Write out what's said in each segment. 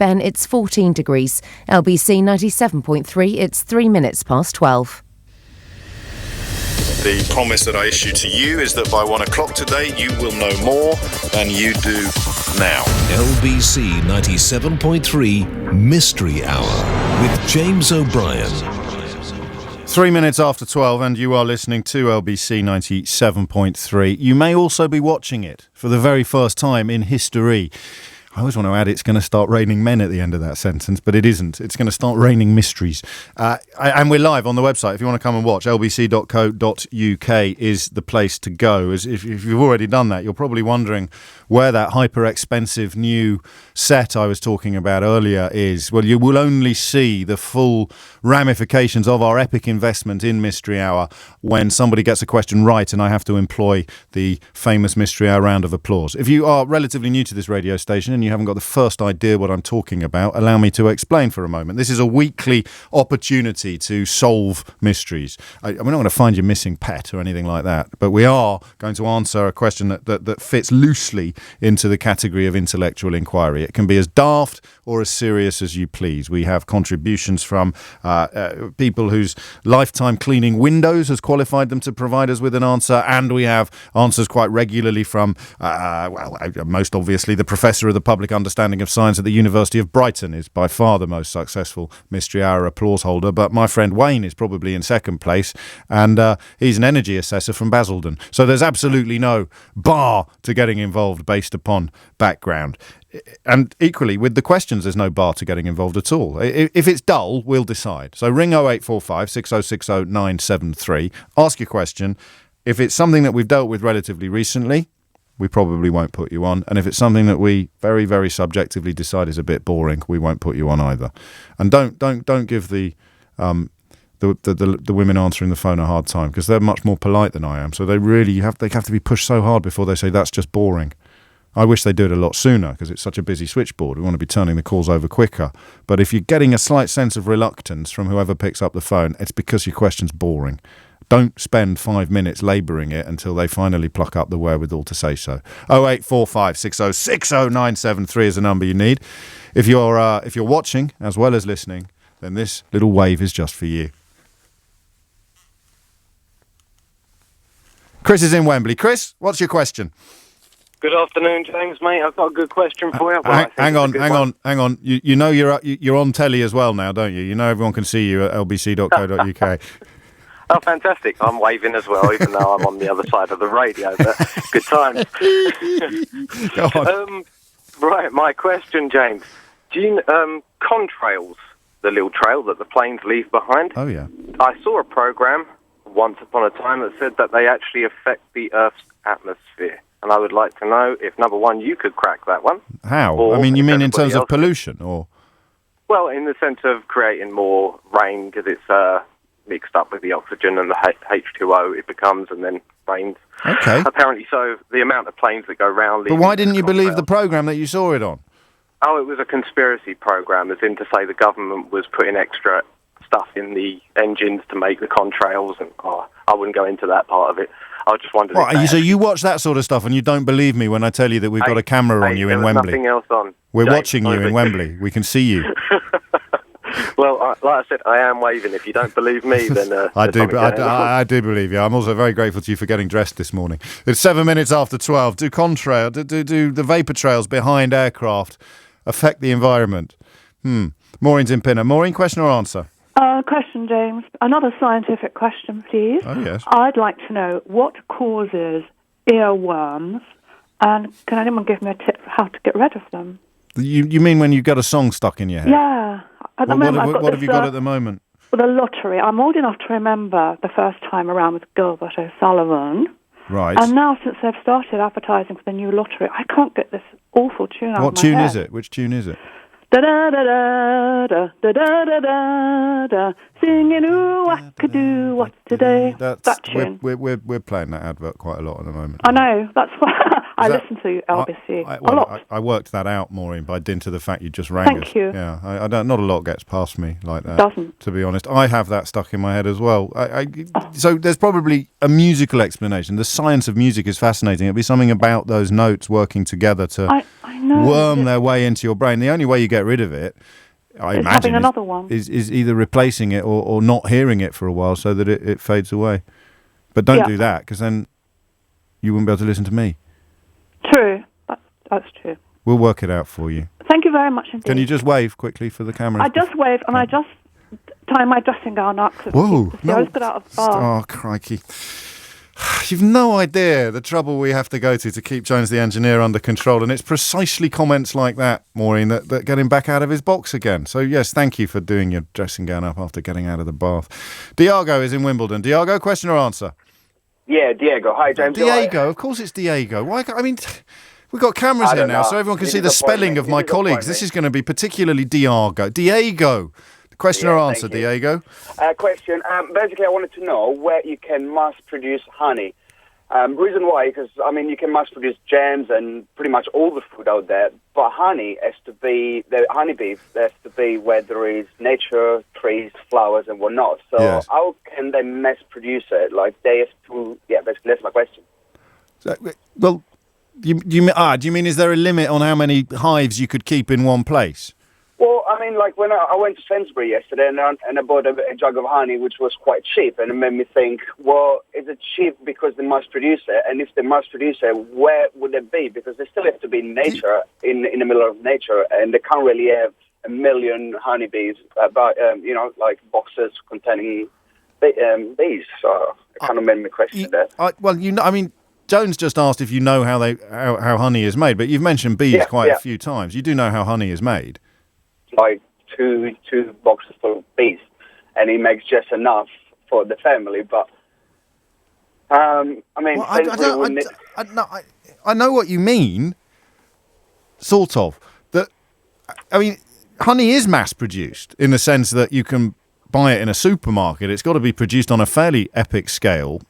Ben, it's 14 degrees. LBC 97.3, it's 3 minutes past 12. The promise that I issue to you is that by 1 o'clock today, you will know more than you do now. LBC 97.3 Mystery Hour with James O'Brien. 3 minutes after 12, and you are listening to LBC 97.3. You may also be watching it for the very first time in history. I always want to add it's going to start raining men at the end of that sentence, but it isn't. It's going to start raining mysteries. And we're live on the website. If you want to come and watch, lbc.co.uk is the place to go. If you've already done that, you're probably wondering where that hyper-expensive new set I was talking about earlier is. Well, you will only see the full ramifications of our epic investment in Mystery Hour when somebody gets a question right and I have to employ the famous Mystery Hour round of applause. If you are relatively new to this radio station and you haven't got the first idea what I'm talking about, allow me to explain for a moment. This is a weekly opportunity to solve mysteries. We're not going to find your missing pet or anything like that, but we are going to answer a question that fits loosely into the category of intellectual inquiry. It can be as daft or as serious as you please. We have contributions from people whose lifetime cleaning windows has qualified them to provide us with an answer, and we have answers quite regularly from, most obviously, the Professor of the Public Understanding of Science at the University of Brighton is by far the most successful Mystery Hour applause holder, but my friend Wayne is probably in second place, and he's an energy assessor from Basildon. So there's absolutely no bar to getting involved based upon background. And equally, with the questions, there's no bar to getting involved at all. If it's dull, we'll decide. So ring 0845 6060 973, ask your question. If it's something that we've dealt with relatively recently, we probably won't put you on. And if it's something that we very, very subjectively decide is a bit boring, we won't put you on either. And don't give the women answering the phone a hard time, because they're much more polite than I am. So they have to be pushed so hard before they say that's just boring. I wish they do it a lot sooner because it's such a busy switchboard. We want to be turning the calls over quicker. But if you're getting a slight sense of reluctance from whoever picks up the phone, it's because your question's boring. Don't spend 5 minutes labouring it until they finally pluck up the wherewithal to say so. 0845 6060 973 is the number you need. If you're watching as well as listening, then this little wave is just for you. Chris is in Wembley. Chris, what's your question? Good afternoon, James, mate. I've got a good question for you. Hang on. You know you're on telly as well now, don't you? You know everyone can see you at lbc.co.uk. Oh, fantastic. I'm waving as well, even though I'm on the other side of the radio, but good times. Go on. Right, my question, James. Do you contrails, the little trail that the planes leave behind? Oh, yeah. I saw a programme once upon a time that said that they actually affect the Earth's atmosphere. And I would like to know if, number one, you could crack that one. How? I mean, you mean in terms of pollution, or? Well, in the sense of creating more rain, because it's mixed up with the oxygen and the H2O it becomes, and then rains. Okay. Apparently so, the amount of planes that go round... But why didn't you believe the programme that you saw it on? Oh, it was a conspiracy programme, as in to say the government was putting extra stuff in the engines to make the contrails, and I wouldn't go into that part of it. I just wondered. So you watch that sort of stuff and you don't believe me when I tell you that we've got a camera on you in Wembley? Nothing else on. We're watching you in Wembley. We can see you. Well, like I said, I am waving. If you don't believe me, then I do believe you. I'm also very grateful to you for getting dressed this morning. It's 7 minutes after 12. Do the vapour trails behind aircraft affect the environment? Maureen's in Pinner. Maureen, question or answer? Question, James. Another scientific question, please. Oh, yes. I'd like to know what causes earworms, and can anyone give me a tip for how to get rid of them? You mean when you get a song stuck in your head? Yeah. What have you got at the moment? Well, the lottery. I'm old enough to remember the first time around with Gilbert O'Sullivan. Right. And now, since they've started advertising for the new lottery, I can't get this awful tune out of my head. What tune is it? Which tune is it? Da da da da da da da da da da, singing ooh I could do what's today. That tune. We're playing that advert quite a lot at the moment. I know. That's why I listen to LBC a lot. I worked that out, Maureen, by dint of the fact you just rang us. Thank you. Yeah, I don't. Not a lot gets past me like that. Doesn't. To be honest, I have that stuck in my head as well. So there's probably a musical explanation. The science of music is fascinating. It'd be something about those notes working together to. I worm their way into your brain. The only way you get rid of it, I imagine, having another one. Is either replacing it or not hearing it for a while so that it fades away. But don't do that, because then you wouldn't be able to listen to me. True. That's true. We'll work it out for you. Thank you very much indeed. Can you just wave quickly for the camera? I just waved, and I just tie my dressing gown up. Whoa. I just got out of the bath. Oh, crikey. You've no idea the trouble we have to go to keep Jones the engineer under control, and it's precisely comments like that, Maureen, that get him back out of his box again. So, yes, thank you for doing your dressing gown up after getting out of the bath. Diego is in Wimbledon. Diego, question or answer? Yeah, Diego. Hi, James. Diego, of course it's Diego. Why? We've got cameras here now, so everyone can see the spelling of my colleagues. This is going to be particularly Diego. Diego. Question or answer, Diego? Question. Basically, I wanted to know where you can mass produce honey. Reason why, because, you can mass produce jams and pretty much all the food out there, but honey has to be, the honeybees has to be where there is nature, trees, flowers, and whatnot. So how can they mass produce it? Like, they have to, basically, that's my question. Well, do you mean is there a limit on how many hives you could keep in one place? Well, like when I went to Sainsbury yesterday and I bought a jug of honey, which was quite cheap, and it made me think, well, is it cheap because they must produce it? And if they must produce it, where would it be? Because they still have to be in nature, in the middle of nature, and they can't really have 1 million honeybees, like boxes containing bees. So it kind of made me question that. Jones just asked if you know how honey is made, but you've mentioned bees quite a few times. You do know how honey is made. Like two boxes full of bees, and he makes just enough for the family. But I know what you mean. Sort of. Honey is mass produced in the sense that you can buy it in a supermarket. It's got to be produced on a fairly epic scale.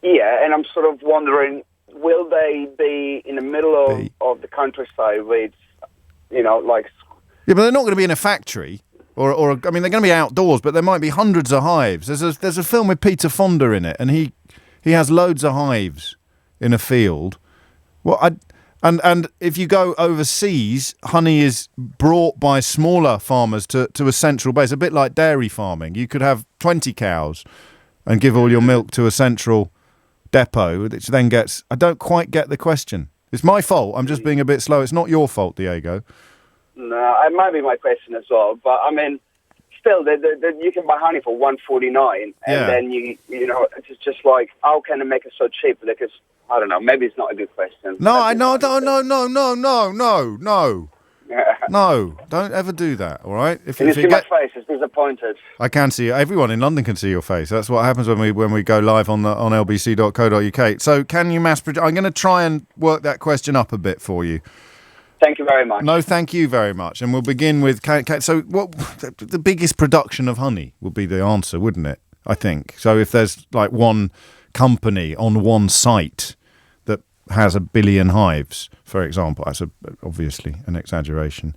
Yeah, and I'm sort of wondering, will they be in the middle of the countryside with, like... Yeah, but they're not going to be in a factory, or they're going to be outdoors, but there might be hundreds of hives. There's a film with Peter Fonda in it, and he has loads of hives in a field. Well, and if you go overseas, honey is brought by smaller farmers to a central base, a bit like dairy farming. You could have 20 cows and give all your milk to a central depot, which then gets... I don't quite get the question. It's my fault. I'm just being a bit slow. It's not your fault, Diego. No, it might be my question as well. But, still, you can buy honey for $1.49, and then, it's just like, how can they make it so cheap? Because, I don't know, maybe it's not a good question. No, don't ever do that, all right? Can you see my face? It's disappointed. I can see everyone in London can see your face. That's what happens when we go live on lbc.co.uk. So can you mass produce? I'm going to try and work that question up a bit for you. Thank you very much. No, thank you very much. And we'll begin with... So what the biggest production of honey would be the answer, wouldn't it? I think. So if there's like one company on one site that has 1 billion hives, for example, that's obviously an exaggeration.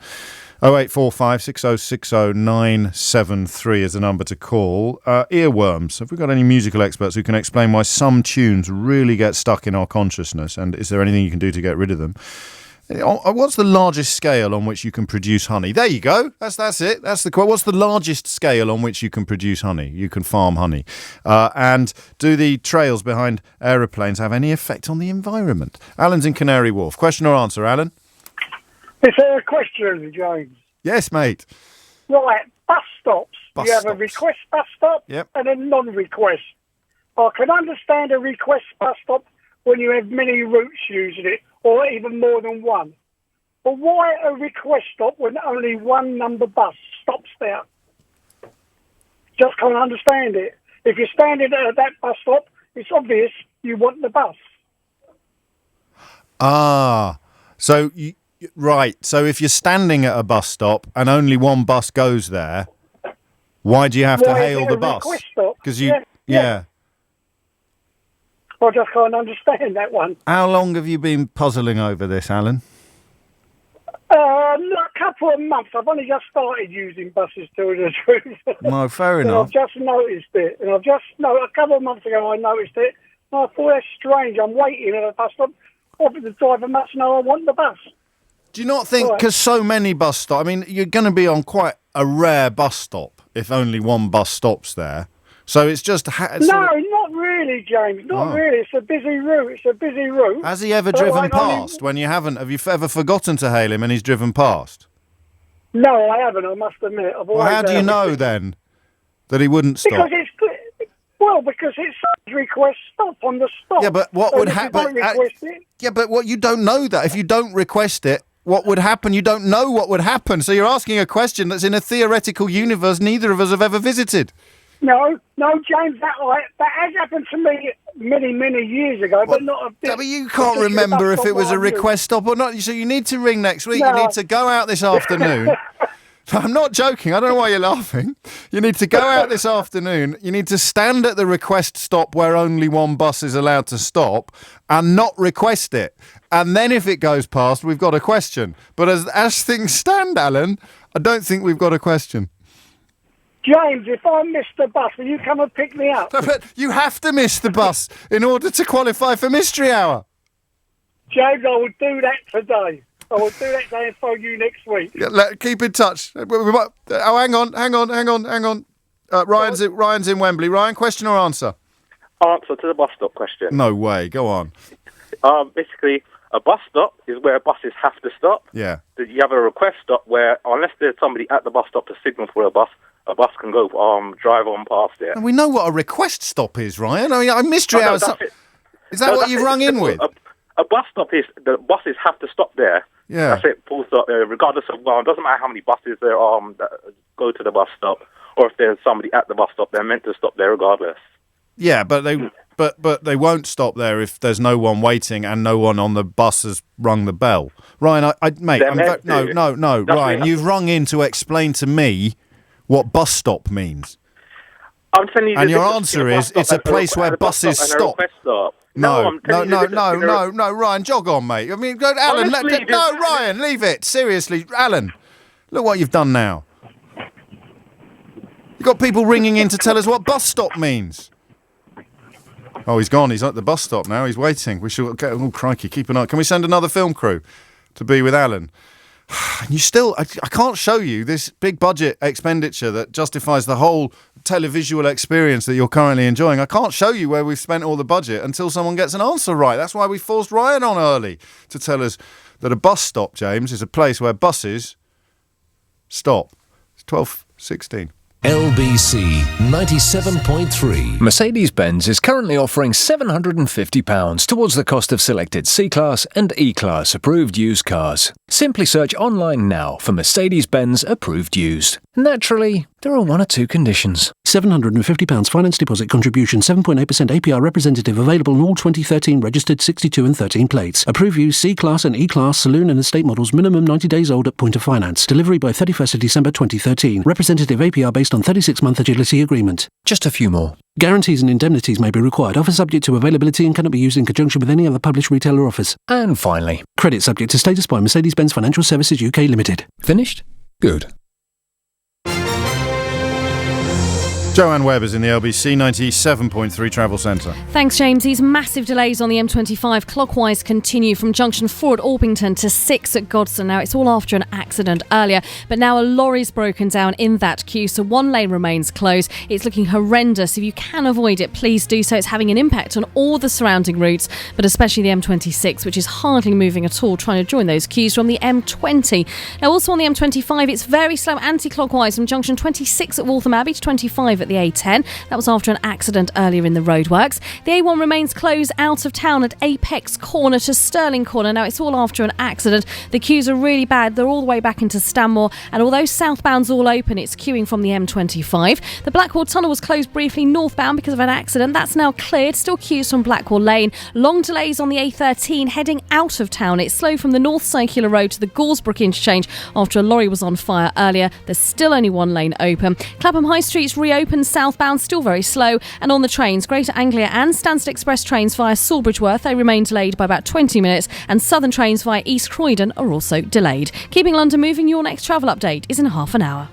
0845 6060 973 is the number to call. Earworms. Have we got any musical experts who can explain why some tunes really get stuck in our consciousness? And is there anything you can do to get rid of them? What's the largest scale on which you can produce honey? There you go. That's it. That's the quote. What's the largest scale on which you can produce honey? You can farm honey. And do the trails behind aeroplanes have any effect on the environment? Alan's in Canary Wharf. Question or answer, Alan? It's a question, James. Yes, mate. Right, bus stops. You have a request bus stop and a non-request. I can understand a request bus stop when you have many routes using it, or even more than one. But why a request stop when only one number bus stops there? Just can't understand it. If you're standing at that bus stop, it's obvious you want the bus. So if you're standing at a bus stop and only one bus goes there, why do you have to hail the bus? Because yeah. I just can't understand that one. How long have you been puzzling over this, Alan? A couple of months. I've only just started using buses, to tell you the truth. No, fair enough. And I've just noticed it. And a couple of months ago I noticed it. And I thought, that's strange. I'm waiting at a bus stop. The driver must know I want the bus. Do you not think, because so many bus stops, I mean, you're going to be on quite a rare bus stop if only one bus stops there. So it's just... not really, James. Not really. It's a busy route. Has he ever driven past when you haven't? Have you ever forgotten to hail him and he's driven past? No, I haven't, I must admit. Well, how do you know, then, that he wouldn't stop? Because it says request stop on the stop. Yeah, but what would happen? Yeah, but what you don't know that. If you don't request it, what would happen? You don't know what would happen. So you're asking a question that's in a theoretical universe neither of us have ever visited. No, James, that has happened to me many years ago, but not a bit. Yeah, but you can't remember if it was a request stop or not. So you need to ring next week. No. You need to go out this afternoon. I'm not joking. I don't know why you're laughing. You need to go out this afternoon. You need to stand at the request stop where only one bus is allowed to stop and not request it. And then if it goes past, we've got a question. But as things stand, Alan, I don't think we've got a question. James, if I miss the bus, will you come and pick me up? But you have to miss the bus in order to qualify for Mystery Hour. James, I will do that today. I will do that today and phone you next week. Yeah, keep in touch. Hang on. Ryan's in Wembley. Ryan, question or answer? Answer to the bus stop question. No way. Go on. Basically, a bus stop is where buses have to stop. Yeah. You have a request stop where, unless there's somebody at the bus stop to signal for a bus can go drive on past it. And we know what a request stop is, Ryan. I mean, Mystery Hour. Is that what you've rung in with? A bus stop is the buses have to stop there. Yeah. That's it. Full stop. Regardless of it doesn't matter how many buses there are that go to the bus stop, or if there's somebody at the bus stop, they're meant to stop there regardless. Yeah, but they won't stop there if there's no one waiting and no one on the bus has rung the bell. Ryan, no, Ryan, you've rung in to explain to me what bus stop means. I'm telling you, and your answer is it's a place where buses stop. No, Ryan, jog on, mate. I mean, Alan, Ryan, leave it. Seriously, Alan, look what you've done now. You've got people ringing in to tell us what bus stop means. Oh, he's gone. He's at the bus stop now. He's waiting. We should get... Oh, crikey, keep an eye. Can we send another film crew to be with Alan? You still... I can't show you this big budget expenditure that justifies the whole televisual experience that you're currently enjoying. I can't show you where we've spent all the budget until someone gets an answer right. That's why we forced Ryan on early to tell us that a bus stop, James, is a place where buses stop. It's 12:16. LBC 97.3. Mercedes-Benz is currently offering £750 towards the cost of selected C-Class and E-Class approved used cars. Simply search online now for Mercedes-Benz approved used. Naturally, there are one or two conditions. £750 finance deposit contribution, 7.8% APR representative available on all 2013 registered 62 and 13 plates. Approved used C-Class and E-Class saloon and estate models minimum 90 days old at point of finance. Delivery by 31st of December 2013. Representative APR based on 36-month agility agreement. Just a few more. Guarantees and indemnities may be required. Offer subject to availability and cannot be used in conjunction with any other published retailer offers. And finally, credit subject to status by Mercedes-Benz Financial Services UK Limited. Finished? Good. Joanne Webb is in the LBC 97.3 Travel Centre. Thanks, James. These massive delays on the M25 clockwise continue from junction 4 at Orpington to 6 at Godson. Now, it's all after an accident earlier, but now a lorry's broken down in that queue, so one lane remains closed. It's looking horrendous. If you can avoid it, please do so. It's having an impact on all the surrounding routes, but especially the M26, which is hardly moving at all, trying to join those queues from the M20. Now, also on the M25, it's very slow anti-clockwise from junction 26 at Waltham Abbey to 25 at the A10. That was after an accident earlier in the roadworks. The A1 remains closed out of town at Apex Corner to Stirling Corner. Now, it's all after an accident. The queues are really bad. They're all the way back into Stanmore, and although southbound's all open, it's queuing from the M25. The Blackwall Tunnel was closed briefly northbound because of an accident. That's now cleared. Still queues from Blackwall Lane. Long delays on the A13 heading out of town. It's slow from the North Circular Road to the Goresbrook interchange after a lorry was on fire earlier. There's still only one lane open. Clapham High Street's reopened southbound, still very slow. And on the trains, Greater Anglia and Stansted Express trains via Sawbridgeworth, they remain delayed by about 20 minutes, and Southern trains via East Croydon are also delayed. Keeping London moving, your next travel update is in half an hour.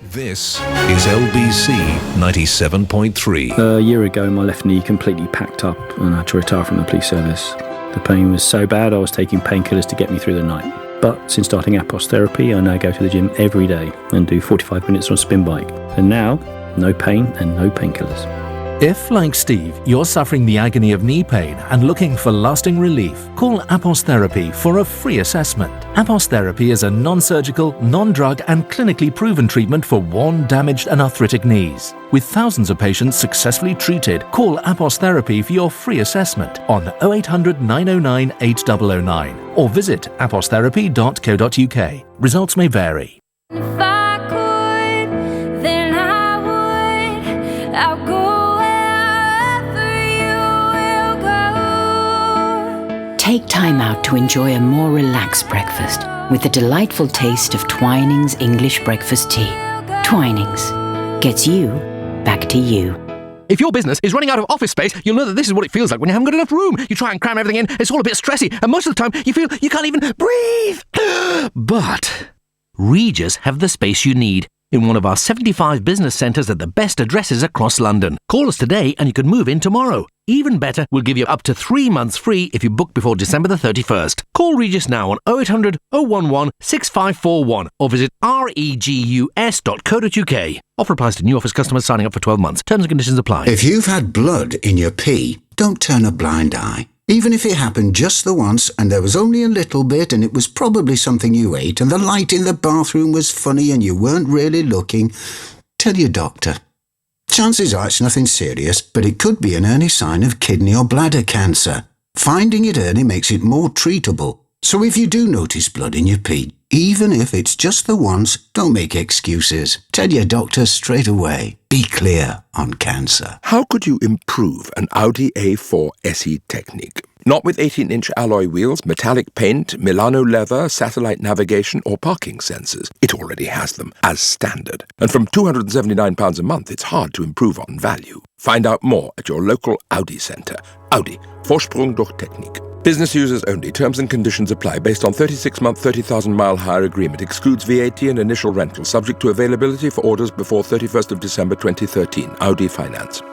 This is LBC 97.3. A year ago, my left knee completely packed up and I had to retire from the police service. The pain was so bad I was taking painkillers to get me through the night. But since starting Apos therapy, I now go to the gym every day and do 45 minutes on a spin bike. And now, no pain and no painkillers. If, like Steve, you're suffering the agony of knee pain and looking for lasting relief, call Apos Therapy for a free assessment. Apos Therapy is a non-surgical, non-drug and clinically proven treatment for worn, damaged and arthritic knees. With thousands of patients successfully treated, call Apos Therapy for your free assessment on 0800 909 8009 or visit apostherapy.co.uk. Results may vary. If I could, then I would. I'll go. Take time out to enjoy a more relaxed breakfast with the delightful taste of Twinings English breakfast tea. Twinings gets you back to you. If your business is running out of office space, you'll know that this is what it feels like when you haven't got enough room. You try and cram everything in, it's all a bit stressy, and most of the time you feel you can't even breathe. But Regis have the space you need in one of our 75 business centres at the best addresses across London. Call us today and you can move in tomorrow. Even better, we'll give you up to 3 months free if you book before December the 31st. Call Regis now on 0800 011 6541 or visit regus.co.uk. Offer applies to new office customers signing up for 12 months. Terms and conditions apply. If you've had blood in your pee, don't turn a blind eye. Even if it happened just the once and there was only a little bit and it was probably something you ate and the light in the bathroom was funny and you weren't really looking, tell your doctor. Chances are it's nothing serious, but it could be an early sign of kidney or bladder cancer. Finding it early makes it more treatable. So if you do notice blood in your pee, even if it's just the once, don't make excuses. Tell your doctor straight away. Be clear on cancer. How could you improve an Audi A4 SE Technique? Not with 18-inch alloy wheels, metallic paint, Milano leather, satellite navigation or parking sensors. It already has them as standard. And from £279 a month, it's hard to improve on value. Find out more at your local Audi centre. Audi. Vorsprung durch Technik. Business users only. Terms and conditions apply based on 36-month, 30,000-mile hire agreement. Excludes VAT and initial rental. Subject to availability for orders before 31st of December 2013. Audi Finance.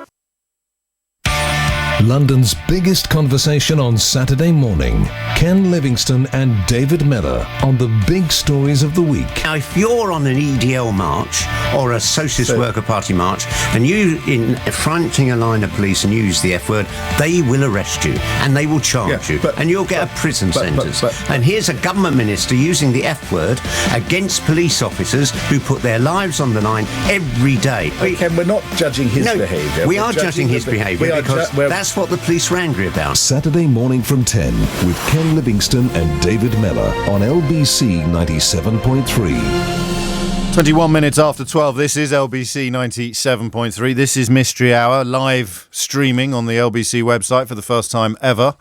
London's biggest conversation on Saturday morning. Ken Livingstone and David Miller on the big stories of the week. Now, if you're on an EDL march or a Socialist Worker Party march and you in fronting a line of police and use the F word, they will arrest you and they will charge you and you'll get a prison sentence. And here's a government minister using the F word against police officers who put their lives on the line every day. Ken, we're not judging his behaviour. We are judging his behaviour because that's what the police were angry about. Saturday morning from 10 with Ken Livingstone and David Miller on LBC 97.3. 21 minutes after 12, this is LBC 97.3. This is Mystery Hour, live streaming on the LBC website for the first time ever.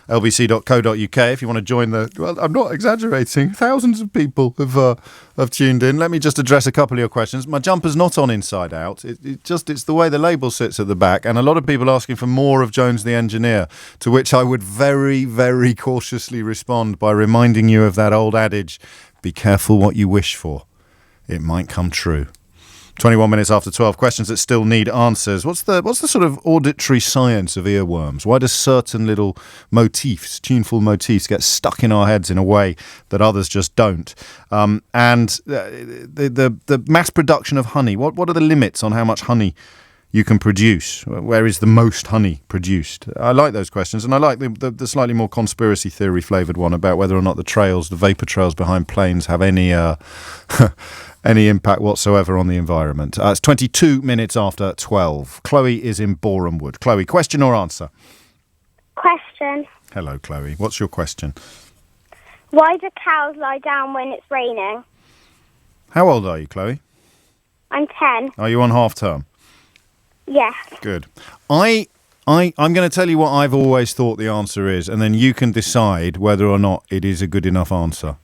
lbc.co.uk if you want to join the... Well, I'm not exaggerating. Thousands of people have tuned in. Let me just address a couple of your questions. My jumper's not on inside out. It's the way the label sits at the back. And a lot of people asking for more of Jones the Engineer, to which I would very, very cautiously respond by reminding you of that old adage, be careful what you wish for. It might come true. 21 minutes after 12, questions that still need answers. What's the sort of auditory science of earworms? Why do certain little motifs, tuneful motifs, get stuck in our heads in a way that others just don't? And the mass production of honey, what are the limits on how much honey you can produce? Where is the most honey produced? I like those questions, and I like the slightly more conspiracy theory flavoured one about whether or not the vapour trails behind planes have any... any impact whatsoever on the environment. It's 22 minutes after 12. Chloe is in Borehamwood. Chloe, question or answer? Question. Hello, Chloe. What's your question? Why do cows lie down when it's raining? How old are you, Chloe? I'm 10. Are you on half term? Yes. Good. I'm going to tell you what I've always thought the answer is, and then you can decide whether or not it is a good enough answer.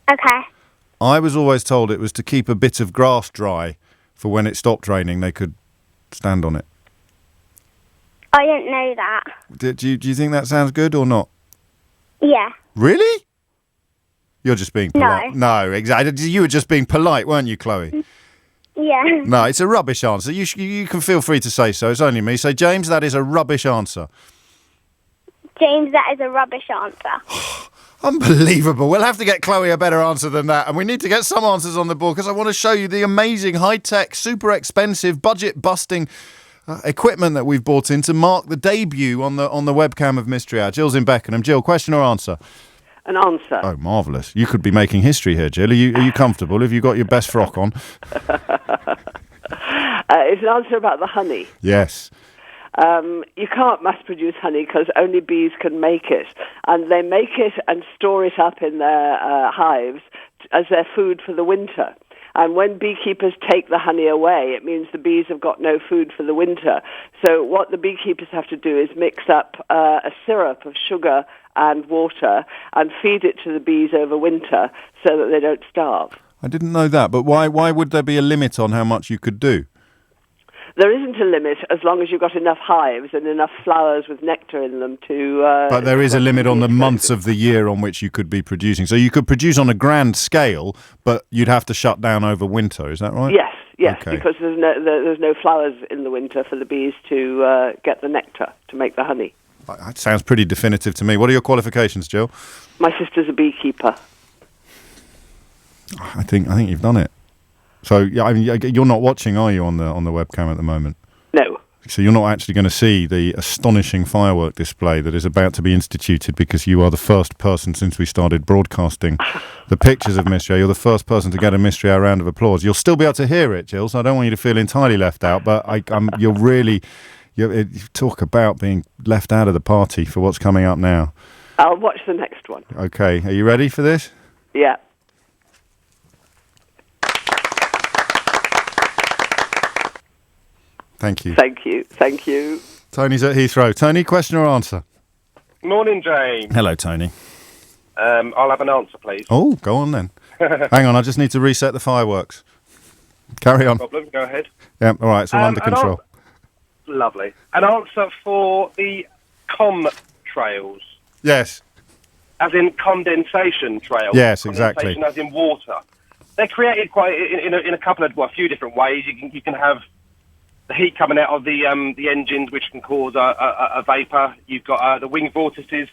Okay. I was always told it was to keep a bit of grass dry for when it stopped raining, they could stand on it. I didn't know that. Do you think that sounds good or not? Yeah. Really? You're just being polite. No, exactly. You were just being polite, weren't you, Chloe? Yeah. No, it's a rubbish answer. You can feel free to say so. It's only me. So, James, that is a rubbish answer. James, that is a rubbish answer. Unbelievable. We'll have to get Chloe a better answer than that. And we need to get some answers on the board because I want to show you the amazing, high-tech, super expensive, budget-busting equipment that we've bought in to mark the debut on the webcam of Mystery Hour. Jill's in Beckenham. Jill, question or answer? An answer. Oh, marvellous. You could be making history here, Jill. Are you comfortable? Have you got your best frock on? It's an answer about the honey. Yes. You can't mass-produce honey because only bees can make it. And they make it and store it up in their hives as their food for the winter. And when beekeepers take the honey away, it means the bees have got no food for the winter. So what the beekeepers have to do is mix up a syrup of sugar and water and feed it to the bees over winter so that they don't starve. I didn't know that, but why would there be a limit on how much you could do? There isn't a limit as long as you've got enough hives and enough flowers with nectar in them to... but there is a limit on the months of the year on which you could be producing. So you could produce on a grand scale, but you'd have to shut down over winter, is that right? Yes, okay. Because there's no flowers in the winter for the bees to get the nectar, to make the honey. That sounds pretty definitive to me. What are your qualifications, Jill? My sister's a beekeeper. I think you've done it. So yeah, I mean, you're not watching, are you, on the webcam at the moment? No. So you're not actually going to see the astonishing firework display that is about to be instituted because you are the first person since we started broadcasting the pictures of Mystery Hour. You're the first person to get a Mystery Hour round of applause. You'll still be able to hear it, Jill, so I don't want you to feel entirely left out, but you're really... You talk about being left out of the party for what's coming up now. I'll watch the next one. Okay, are you ready for this? Yeah. Thank you. Thank you. Tony's at Heathrow. Tony, question or answer? Morning, James. Hello, Tony. I'll have an answer, please. Oh, go on then. Hang on, I just need to reset the fireworks. Carry on. No problem, go ahead. Yeah, all right, it's all under control. Lovely. An answer for the trails. Yes. As in condensation trails. Yes, exactly. Condensation as in water. They're created quite in a few different ways. You can have the heat coming out of the engines, which can cause a vapour. You've got the wing vortices,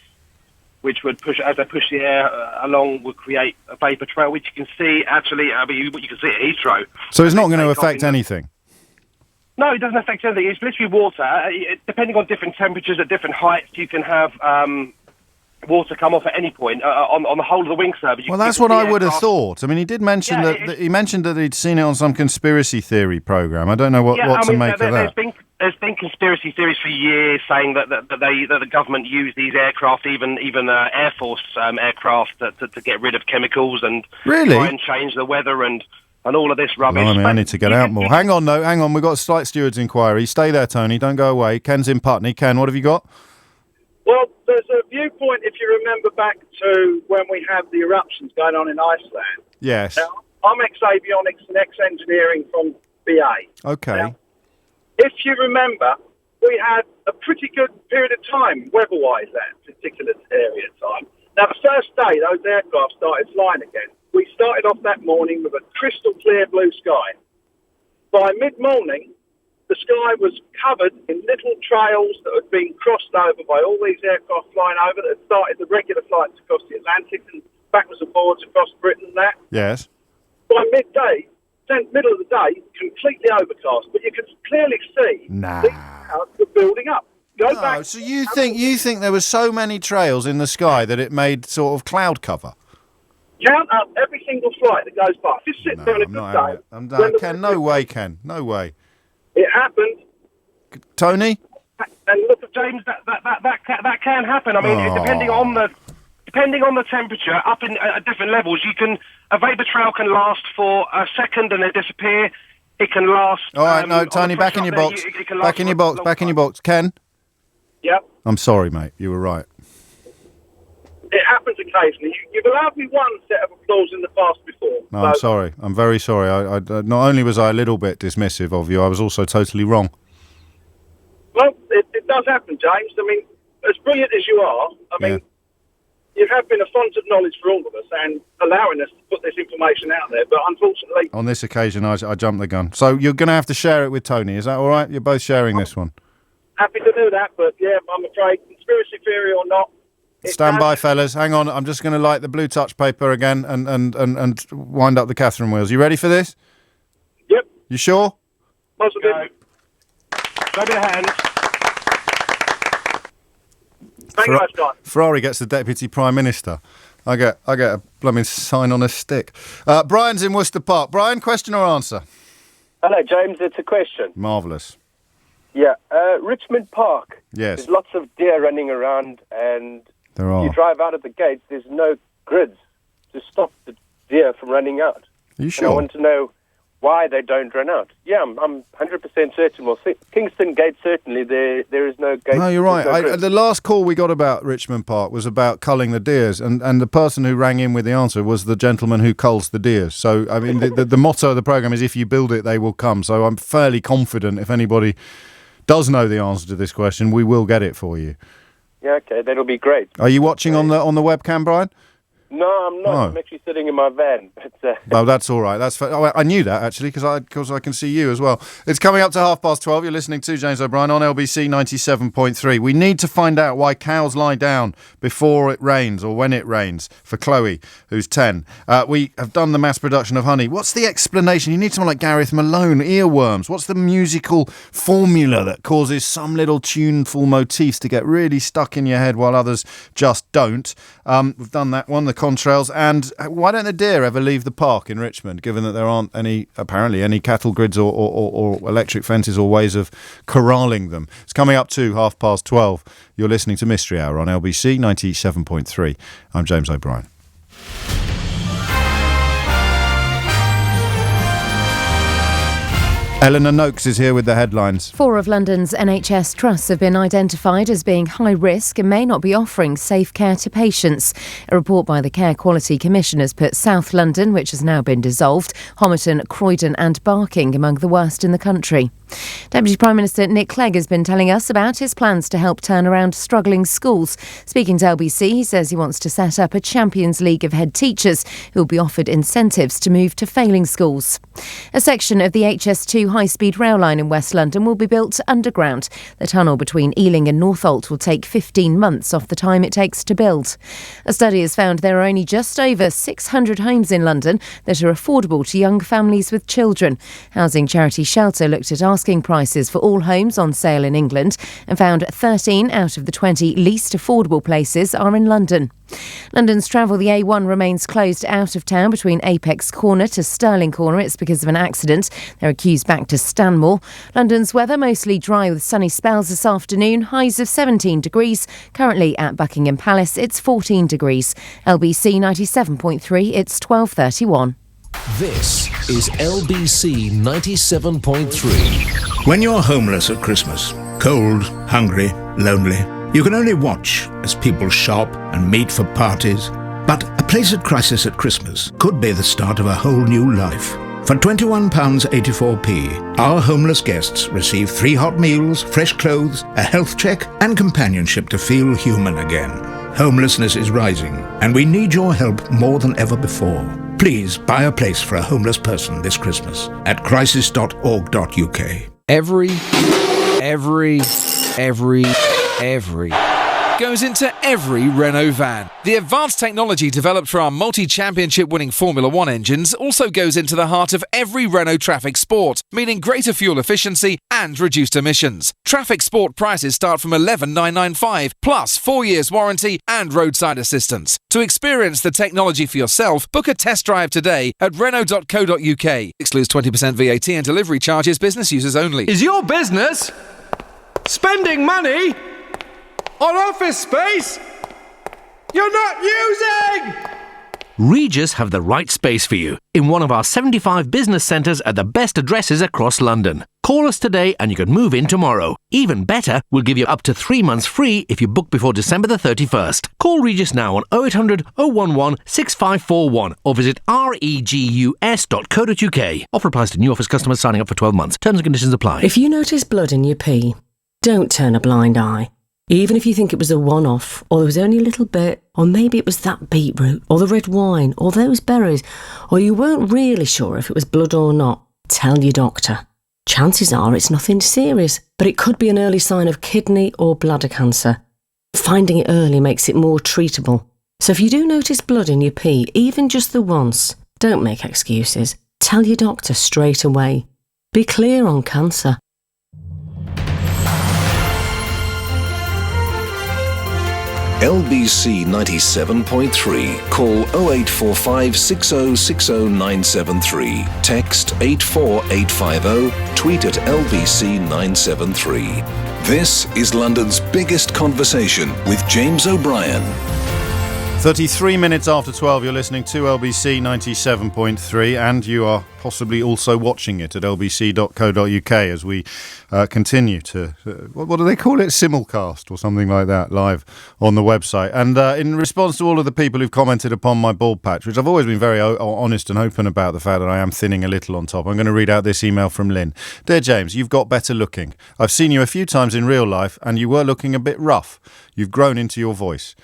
which would push, as they push the air along, would create a vapour trail, which you can see actually. You can see at Heathrow. So it's not going to affect anything. No, it doesn't affect anything. It's literally water. Depending on different temperatures at different heights, you can have water come off at any point on the whole of the wing service. Well, that's what I would have thought. I mean, he did mention he mentioned that he'd seen it on some conspiracy theory program. I don't know what to make of that. There's been conspiracy theories for years saying that the government used these aircraft, even Air Force aircraft, to get rid of chemicals and try and change the weather and all of this rubbish. Blimey, I need to get out more. Hang on. We've got a slight steward's inquiry. Stay there, Tony. Don't go away. Ken's in Putney. Ken, what have you got? Well, there's a viewpoint, if you remember back to when we had the eruptions going on in Iceland. Yes. Now, I'm ex-avionics and ex-engineering from BA. Okay. Now, if you remember, we had a pretty good period of time, weather-wise, that particular area of time. Now, the first day those aircraft started flying again, we started off that morning with a crystal clear blue sky. By mid-morning, the sky was covered in little trails that had been crossed over by all these aircraft flying over that had started the regular flights across the Atlantic and backwards and forwards across Britain and that. Yes. By midday, middle of the day, completely overcast, but you could clearly see these clouds were building up. Go back. So you think there were so many trails in the sky that it made sort of cloud cover? Count up every single flight that goes by. Just sit there on a good day. Ken, no way, Ken. No way. It happened. Tony? And look, James, that can happen. I mean, depending on the temperature, up in at different levels, a vapor trail can last for a second and then disappear. It can last. All right, no, Tony, back in your box. Back in your box. Ken? Yep. I'm sorry, mate. You were right. It happens occasionally. You've allowed me one set of applause in the past before. No, I'm sorry. I'm very sorry. I not only was I a little bit dismissive of you, I was also totally wrong. Well, it does happen, James. I mean, as brilliant as you are, you have been a font of knowledge for all of us and allowing us to put this information out there. But unfortunately... On this occasion, I jumped the gun. So you're going to have to share it with Tony. Is that all right? You're both sharing this one. Happy to do that, but yeah, I'm afraid conspiracy theory or not. Stand by, fellas. Hang on. I'm just going to light the blue touch paper again and wind up the Catherine wheels. You ready for this? Yep. You sure? Positive. Show me the hands. Thank you, Scott. Ferrari gets the Deputy Prime Minister. I get a blooming sign on a stick. Brian's in Worcester Park. Brian, question or answer? Hello, James. It's a question. Marvellous. Yeah, Richmond Park. Yes. There's lots of deer running around, and There are. you drive out of the gates, there's no grids to stop the deer from running out. Are you And sure? I want to know why they don't run out. Yeah, I'm 100% certain. Well, Kingston Gate, certainly, there is no gate. No, you're there's right. no grids. The last call we got about Richmond Park was about culling the deers, and the person who rang in with the answer was the gentleman who culls the deers. So, I mean, the motto of the programme is if you build it, they will come. So I'm fairly confident if anybody does know the answer to this question, we will get it for you. Yeah, okay, that'll be great. Are you watching on the webcam, Brian? No, I'm not. Oh. I'm actually sitting in my van. But, Well, that's all right. I knew that, actually, because I can see you as well. It's coming up to 12:30. You're listening to James O'Brien on LBC 97.3. We need to find out why cows lie down before it rains or when it rains, for Chloe, who's 10. We have done the mass production of honey. What's the explanation? You need someone like Gareth Malone, earworms. What's the musical formula that causes some little tuneful motifs to get really stuck in your head while others just don't? We've done that one, the contrails. And why don't the deer ever leave the park in Richmond, given that there aren't apparently any cattle grids or electric fences or ways of corralling them? It's coming up to 12:30. You're listening to Mystery Hour on LBC 97.3. I'm James O'Brien. Eleanor Noakes is here with the headlines. 4 of London's NHS trusts have been identified as being high risk and may not be offering safe care to patients. A report by the Care Quality Commission has put South London, which has now been dissolved, Homerton, Croydon and Barking among the worst in the country. Deputy Prime Minister Nick Clegg has been telling us about his plans to help turn around struggling schools. Speaking to LBC, he says he wants to set up a Champions League of head teachers who will be offered incentives to move to failing schools. A section of the HS2 high-speed rail line in West London will be built underground. The tunnel between Ealing and Northolt will take 15 months off the time it takes to build. A study has found there are only just over 600 homes in London that are affordable to young families with children. Housing charity Shelter looked at asking prices for all homes on sale in England and found 13 out of the 20 least affordable places are in London. London's travel, the A1, remains closed out of town between Apex Corner to Stirling Corner. It's because of an accident. They're accused back to Stanmore. London's weather mostly dry with sunny spells this afternoon. Highs of 17 degrees. Currently at Buckingham Palace, it's 14 degrees. LBC 97.3, it's 12:31. This is LBC 97.3. When you're homeless at Christmas, cold, hungry, lonely, you can only watch as people shop and meet for parties. But a place at Crisis at Christmas could be the start of a whole new life. For £21.84p, our homeless guests receive 3 hot meals, fresh clothes, a health check and companionship to feel human again. Homelessness is rising and we need your help more than ever before. Please buy a place for a homeless person this Christmas at crisis.org.uk. Every goes into every Renault van. The advanced technology developed for our multi-championship winning Formula 1 engines also goes into the heart of every Renault Traffic Sport, meaning greater fuel efficiency and reduced emissions. Traffic Sport prices start from $11,995 plus 4 years warranty and roadside assistance. To experience the technology for yourself, book a test drive today at Renault.co.uk. Excludes 20% VAT and delivery charges, business users only. Is your business spending money on office space you're not using? Regis have the right space for you in one of our 75 business centres at the best addresses across London. Call us today and you can move in tomorrow. Even better, we'll give you up to 3 months free if you book before December the 31st. Call Regis now on 0800 011 6541 or visit regus.co.uk. Offer applies to new office customers signing up for 12 months. Terms and conditions apply. If you notice blood in your pee, don't turn a blind eye. Even if you think it was a one-off, or there was only a little bit, or maybe it was that beetroot, or the red wine, or those berries, or you weren't really sure if it was blood or not, tell your doctor. Chances are it's nothing serious, but it could be an early sign of kidney or bladder cancer. Finding it early makes it more treatable. So if you do notice blood in your pee, even just the once, don't make excuses. Tell your doctor straight away. Be clear on cancer. LBC 97.3. Call 0845 6060973. Text 84850. Tweet at LBC 973. This is London's biggest conversation with James O'Brien. 33 minutes after 12, you're listening to LBC 97.3, and you are possibly also watching it at lbc.co.uk as we continue to, what do they call it? Simulcast or something like that, live on the website. And in response to all of the people who've commented upon my bald patch, which I've always been very honest and open about the fact that I am thinning a little on top, I'm going to read out this email from Lynn. Dear James, you've got better looking. I've seen you a few times in real life, and you were looking a bit rough. You've grown into your voice.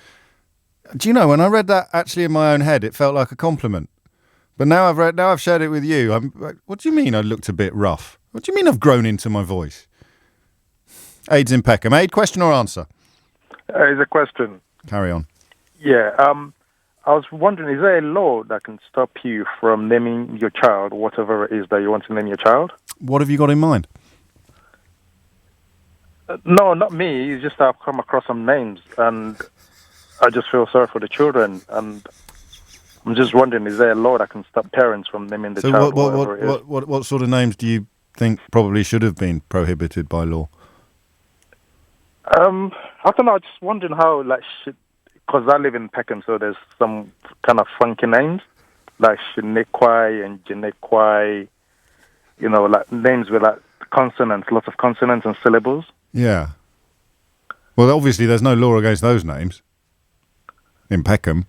Do you know, when I read that actually in my own head, it felt like a compliment. But now I've shared it with you. What do you mean I looked a bit rough? What do you mean I've grown into my voice? Aid's in Peckham. Aid, question or answer? It's a question. Carry on. Yeah. I was wondering, is there a law that can stop you from naming your child whatever it is that you want to name your child? What have you got in mind? No, not me. It's just I've come across some names and I just feel sorry for the children, and I'm just wondering, is there a law that can stop parents from naming the child whatever it is? What sort of names do you think probably should have been prohibited by law? I don't know. I'm just wondering how, because I live in Peckham, so there's some kind of funky names, like Shinekwai and Jinekwai, like names with consonants, lots of consonants and syllables. Yeah. Well, obviously there's no law against those names. In Peckham?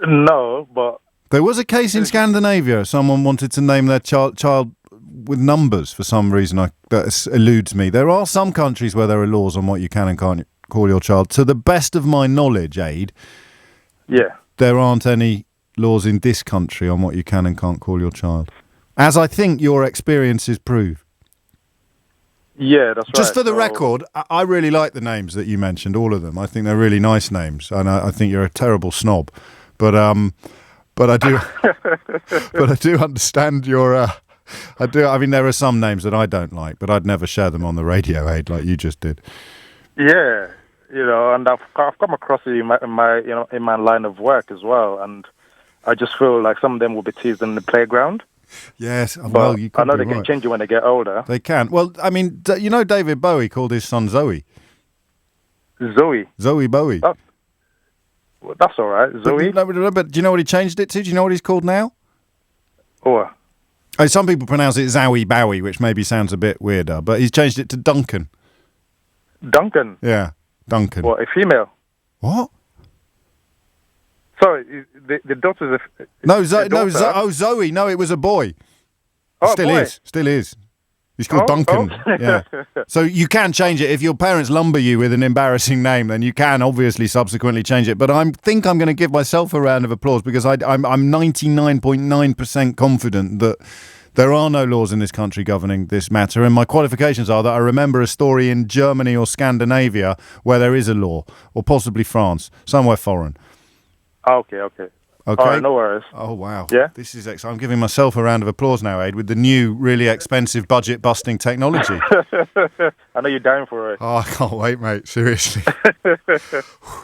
No, but... There was a case in Scandinavia. Someone wanted to name their child with numbers for some reason. That eludes me. There are some countries where there are laws on what you can and can't call your child. To the best of my knowledge, Aid, there aren't any laws in this country on what you can and can't call your child. As I think your experiences prove. Yeah, that's right. Just for the record, I really like the names that you mentioned, all of them. I think they're really nice names, and I think you're a terrible snob. But I do, but I do understand your. I do. I mean, there are some names that I don't like, but I'd never share them on the radio, Aid, like you just did. Yeah, and I've come across it in my line of work as well, and I just feel like some of them will be teased in the playground. Yes, well, you could I know be they can right. change it when they get older. They can. Well, I mean, David Bowie called his son Zoe. Zoe Bowie. Well, that's all right, Zoe. But do you know what he changed it to? Do you know what he's called now? What? Some people pronounce it Zowie Bowie, which maybe sounds a bit weirder, but he's changed it to Duncan. Duncan? Yeah, Duncan. What, a female? What? Sorry, the daughter's a... Zoe. No, it was a boy. Oh, Still is. He's called Duncan. Oh. Yeah. So you can change it. If your parents lumber you with an embarrassing name, then you can obviously subsequently change it. But I think I'm going to give myself a round of applause because I'm 99.9% confident that there are no laws in this country governing this matter. And my qualifications are that I remember a story in Germany or Scandinavia where there is a law, or possibly France, somewhere foreign. Okay. All right, no worries. Oh, wow. Yeah? This is excellent. I'm giving myself a round of applause now, Aid, with the new, really expensive budget-busting technology. I know you're dying for it. Oh, I can't wait, mate. Seriously.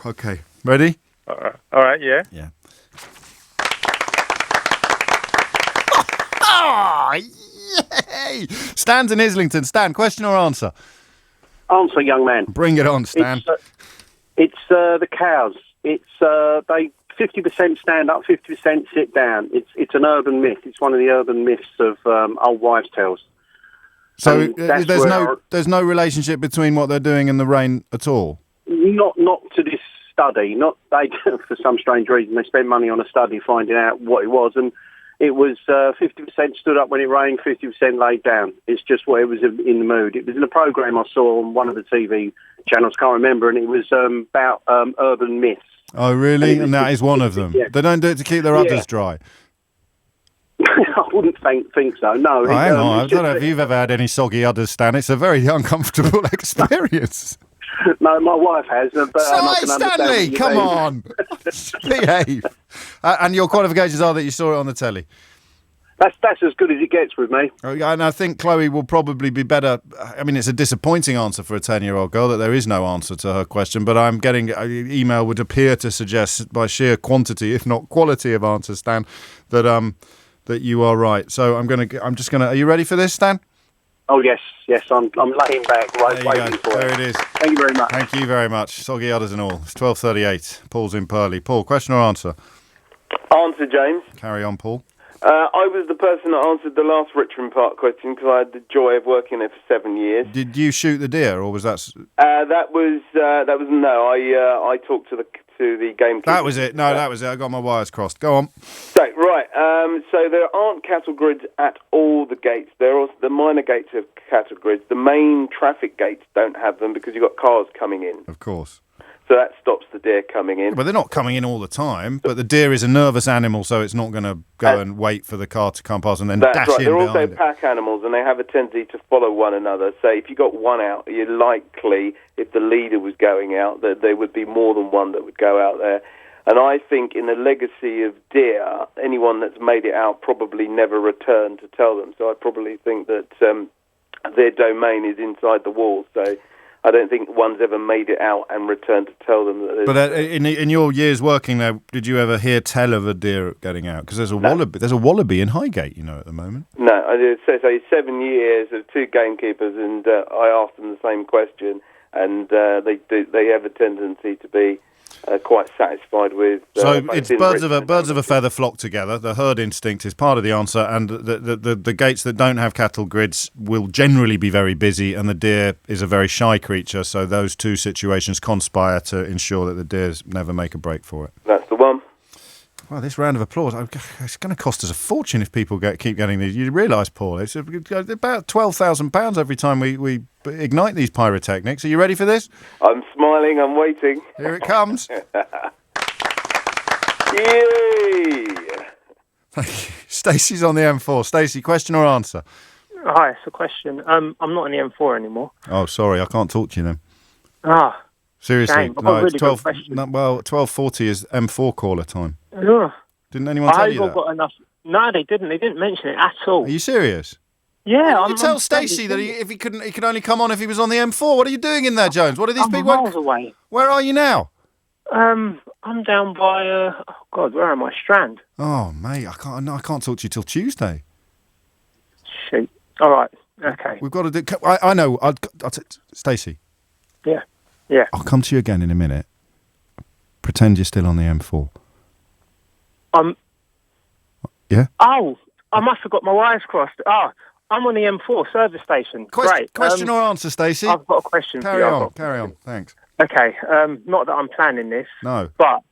Okay. Ready? All right, yeah? Yeah. Oh, yay! Stan's in Islington. Stan, question or answer? Answer, young man. Bring it on, Stan. It's the cows. It's they 50% stand up, 50% sit down. It's an urban myth. It's one of the urban myths of old wives' tales. So there's no relationship between what they're doing and the rain at all? Not to this study. Not they for some strange reason they spent money on a study finding out what it was, and it was 50% stood up when it rained, 50% laid down. It's just what it was in the mood. It was in a program I saw on one of the TV channels, can't remember, and it was about urban myths. Oh, really? And that is one of them? Yeah. They don't do it to keep their udders dry? I wouldn't think so, no. Oh, hang on. I don't know if you've ever had any soggy udders, Stan. It's a very uncomfortable experience. No, my wife has. But I can Stanley, come on. Behave. And your qualifications are that you saw it on the telly? That's as good as it gets with me. And I think Chloe will probably be better. I mean, it's a disappointing answer for a 10-year-old girl that there is no answer to her question, but I'm getting email would appear to suggest by sheer quantity, if not quality of answers, Stan, that that you are right. So I'm just gonna. Are you ready for this, Stan? Oh yes. I'm laying back, waiting for it. There it is. Thank you very much. Thank you very much. Soggy udders and all. It's 12:38. Paul's in Purley. Paul, question or answer? Answer, James. Carry on, Paul. I was the person that answered the last Richmond Park question because I had the joy of working there for 7 years. Did you shoot the deer, or was that? That was no. I talked to the gamekeeper. That was it. No, that was it. I got my wires crossed. Go on. So right. So there aren't cattle grids at all the gates. There are the minor gates have cattle grids. The main traffic gates don't have them because you've got cars coming in. Of course. So that stops the deer coming in. But they're not coming in all the time. But the deer is a nervous animal, so it's not going to go and wait for the car to come past and then dash in They're behind also it. pack animals, and they have a tendency to follow one another. So if you got one out, you're likely, if the leader was going out, that there would be more than one that would go out there. And I think in the legacy of deer, anyone that's made it out probably never returned to tell them. So I probably think that their domain is inside the walls. So I don't think one's ever made it out and returned to tell them that. But in your years working there, did you ever hear tell of a deer getting out? Because there's a wallaby. There's a wallaby in Highgate, at the moment. No, I did say 7 years of two gamekeepers, and I asked them the same question, and they have a tendency to be quite satisfied with. So it's birds of a feather flock together. The herd instinct is part of the answer, and the gates that don't have cattle grids will generally be very busy, and the deer is a very shy creature. So those two situations conspire to ensure that the deers never make a break for it. That's the one. Well, this round of applause, it's going to cost us a fortune if people keep getting these. You realise, Paul, it's about £12,000 every time we ignite these pyrotechnics. Are you ready for this? I'm smiling, I'm waiting. Here it comes. Yay! Thank you. Stacey's on the M4. Stacey, question or answer? Hi, it's a question. I'm not on the M4 anymore. Oh, sorry, I can't talk to you then. Ah. Seriously, Shame. no, Really it's 12. Well, 12:40 is M4 caller time. Ugh. Didn't anyone tell you that? Got enough. No, they didn't. They didn't mention it at all. Are you serious? Yeah, you tell Stacey that he could only come on if he was on the M4. What are you doing in there, Jones? What are these people? Miles away. Where are you now? I'm down by. Oh God, where am I? Strand. Oh mate, I can't talk to you till Tuesday. Shoot. All right. Okay. We've got to do. I know. Stacey. Yeah. Yeah. I'll come to you again in a minute. Pretend you're still on the M4. Yeah? Oh, I must have got my wires crossed. Oh, I'm on the M4 service station. Great. Question or answer, Stacey? I've got a question for you. Carry on. Thanks. Okay. Not that I'm planning this. No. But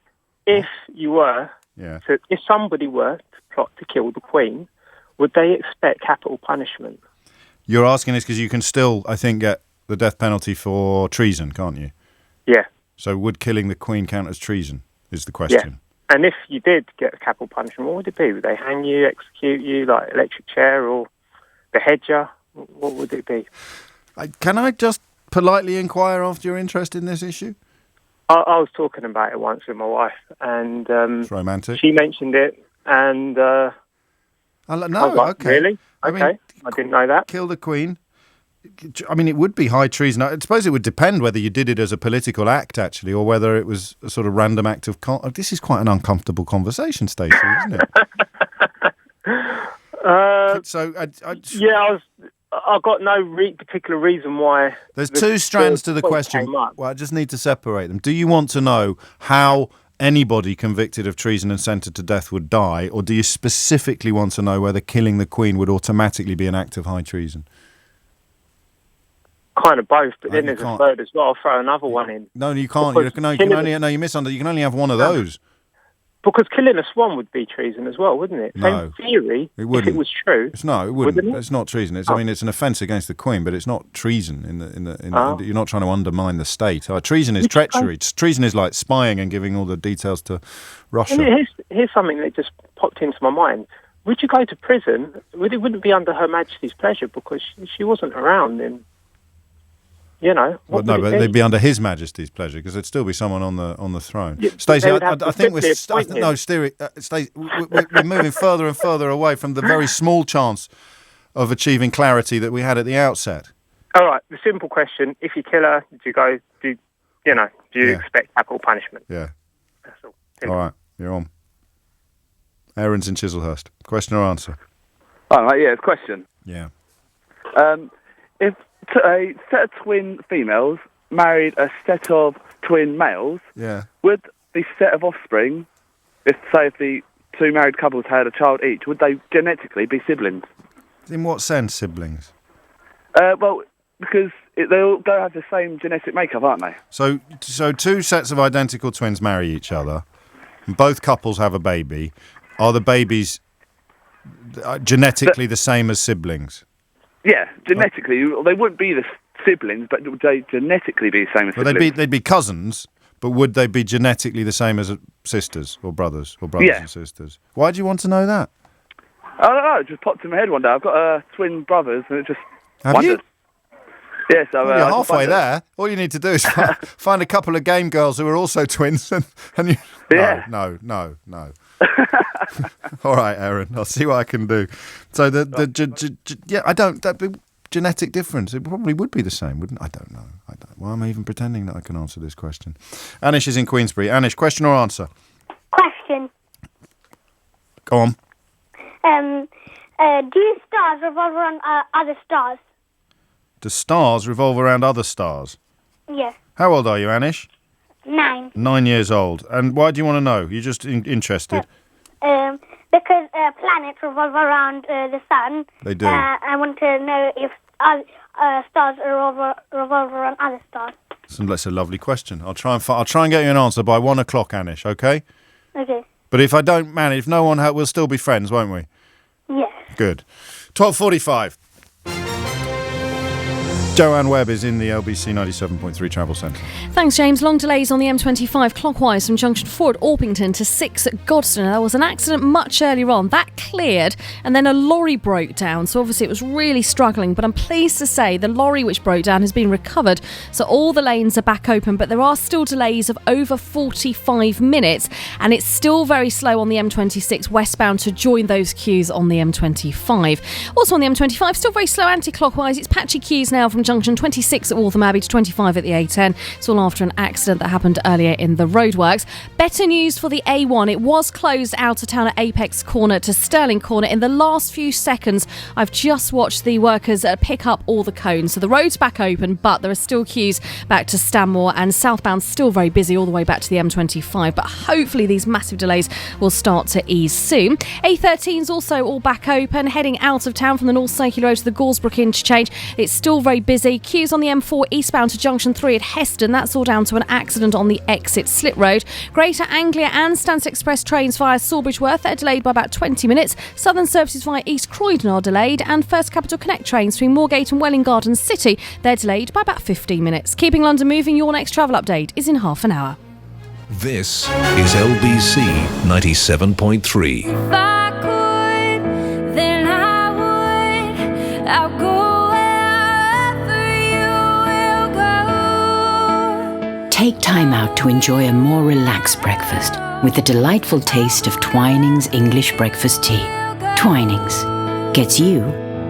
if you were, if somebody were to plot to kill the Queen, would they expect capital punishment? You're asking this because you can still, I think, get the death penalty for treason, can't you? Yeah. So would killing the Queen count as treason, is the question. Yeah. And if you did get a capital punishment, what would it be? Would they hang you, execute you, like electric chair, or behead you? What would it be? Can I just politely inquire after your interest in this issue? I was talking about it once with my wife, and it's romantic. She mentioned it, and no, okay. Really? I didn't know that. Kill the Queen. I mean, it would be high treason. I suppose it would depend whether you did it as a political act, actually, or whether it was a sort of random act of... This is quite an uncomfortable conversation, Stacey, isn't it? I've got no particular reason why... There's two strands to the question. Well, I just need to separate them. Do you want to know how anybody convicted of treason and sentenced to death would die, or do you specifically want to know whether killing the Queen would automatically be an act of high treason? Kind of both, but then there's a third as well. I'll throw another one in. No, you can't. You can only have one of those. Because killing a swan would be treason as well, wouldn't it? No, in theory, it wouldn't. If it was true. It wouldn't. It's not treason. I mean, it's an offence against the Queen, but it's not treason. You're not trying to undermine the state. Treason is treachery. Treason is like spying and giving all the details to Russia. Here's something that just popped into my mind. Would you go to prison? It wouldn't be under Her Majesty's pleasure because she wasn't around in... But they'd be under His Majesty's pleasure because there'd still be someone on the throne. Yeah, Stacey, they would I have think to appoint him. Stacey, we're moving further and further away from the very small chance of achieving clarity that we had at the outset. All right, the simple question: if you kill her, do you expect capital punishment? Yeah. That's all. All right, you're on. Aaron's in Chislehurst. Question or answer? Oh, right, yeah, it's a question. Yeah. If a set of twin females married a set of twin males, would the set of offspring, if the two married couples had a child each, would they genetically be siblings? In what sense, siblings? Well, because they all go have the same genetic makeup, aren't they? So two sets of identical twins marry each other, and both couples have a baby. Are the babies genetically the same as siblings? Yeah, genetically, they wouldn't be the siblings, but would they genetically be the same as siblings? They'd be cousins, but would they be genetically the same as sisters or brothers and sisters? Why do you want to know that? I don't know, it just popped in my head one day. I've got twin brothers, and it just Have wondered. you? Yeah, so... Well, you're halfway there. All you need to do is find a couple of game girls who are also twins, and you... Yeah. No. All right, Aaron, I'll see what I can do. So genetic difference, it probably would be the same, wouldn't it? I don't know. Why am I even pretending that I can answer this question? Anish is in Queensbury. Anish, question or answer? Question. Go on. Do stars revolve around other stars? Do stars revolve around other stars? Yes. How old are you, Anish? 9. 9 years old. And why do you want to know? You're just interested? Because planets revolve around the sun. They do. I want to know if stars revolve around other stars. That's a lovely question. I'll try and get you an answer by 1 o'clock, Anish, okay? Okay. But if I don't manage, if no one we'll still be friends, won't we? Yes. Good. 12:45. Joanne Webb is in the LBC 97.3 Travel Centre. Thanks, James. Long delays on the M25 clockwise from junction 4 at Orpington to 6 at Godstone. There was an accident much earlier on. That cleared, and then a lorry broke down. So obviously it was really struggling. But I'm pleased to say the lorry which broke down has been recovered. So all the lanes are back open. But there are still delays of over 45 minutes. And it's still very slow on the M26 westbound to join those queues on the M25. Also on the M25, still very slow anti-clockwise. It's patchy queues now from junction 26 at Waltham Abbey to 25 at the A10. It's all after an accident that happened earlier in the roadworks. Better news for the A1. It was closed out of town at Apex Corner to Stirling Corner. In the last few seconds, I've just watched the workers pick up all the cones. So the road's back open, but there are still queues back to Stanmore, and southbound still very busy all the way back to the M25. But hopefully these massive delays will start to ease soon. A13's also all back open, heading out of town from the North Circular Road to the Goresbrook interchange. It's still very busy. Queues on the M4 eastbound to junction 3 at Heston. That's all down to an accident on the exit Slit Road. Greater Anglia and Stans Express trains via Sawbridgeworth, they're delayed by about 20 minutes. Southern services via East Croydon are delayed, and First Capital Connect trains between Moorgate and Welwyn Garden City, they're delayed by about 15 minutes. Keeping London moving, your next travel update is in half an hour. This is LBC 97.3. If I could, then I would. I'll go. Take time out to enjoy a more relaxed breakfast with the delightful taste of Twinings English breakfast tea. Twinings gets you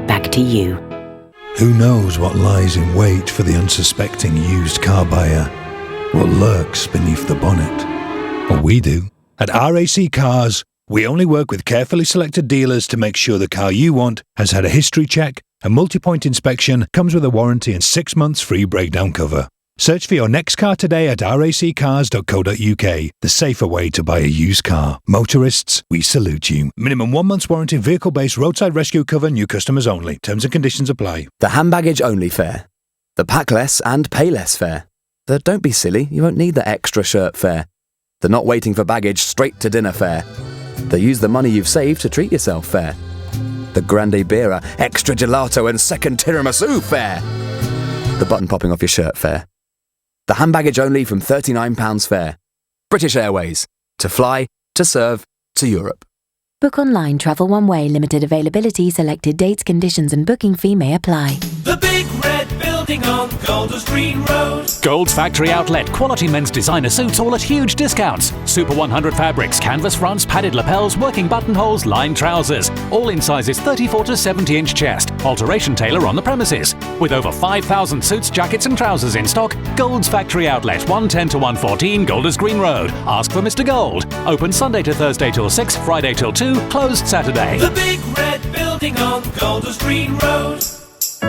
back to you. Who knows what lies in wait for the unsuspecting used car buyer? What lurks beneath the bonnet? Well, we do. At RAC Cars, we only work with carefully selected dealers to make sure the car you want has had a history check, a multi-point inspection, comes with a warranty and 6 months free breakdown cover. Search for your next car today at raccars.co.uk, the safer way to buy a used car. Motorists, we salute you. Minimum 1 month's warranty, vehicle-based roadside rescue cover, new customers only. Terms and conditions apply. The hand baggage only fare. The pack less and pay less fare. The don't be silly, you won't need the extra shirt fare. The not waiting for baggage straight to dinner fare. The use the money you've saved to treat yourself fare. The grande beer, extra gelato and second tiramisu fare. The button popping off your shirt fare. The hand baggage only from £39 fare. British Airways. To fly, to serve, to Europe. Book online, travel one way, limited availability, selected dates, conditions and booking fee may apply. The big red building. building on Golders Green Road. Gold's Factory Outlet. Quality men's designer suits all at huge discounts. Super 100 fabrics, canvas fronts, padded lapels, working buttonholes, lined trousers. All in sizes 34 to 70-inch chest. Alteration tailor on the premises. With over 5,000 suits, jackets and trousers in stock, Gold's Factory Outlet, 110 to 114 Golders Green Road. Ask for Mr. Gold. Open Sunday to Thursday till 6, Friday till 2, closed Saturday. The big red building on Golders Green Road.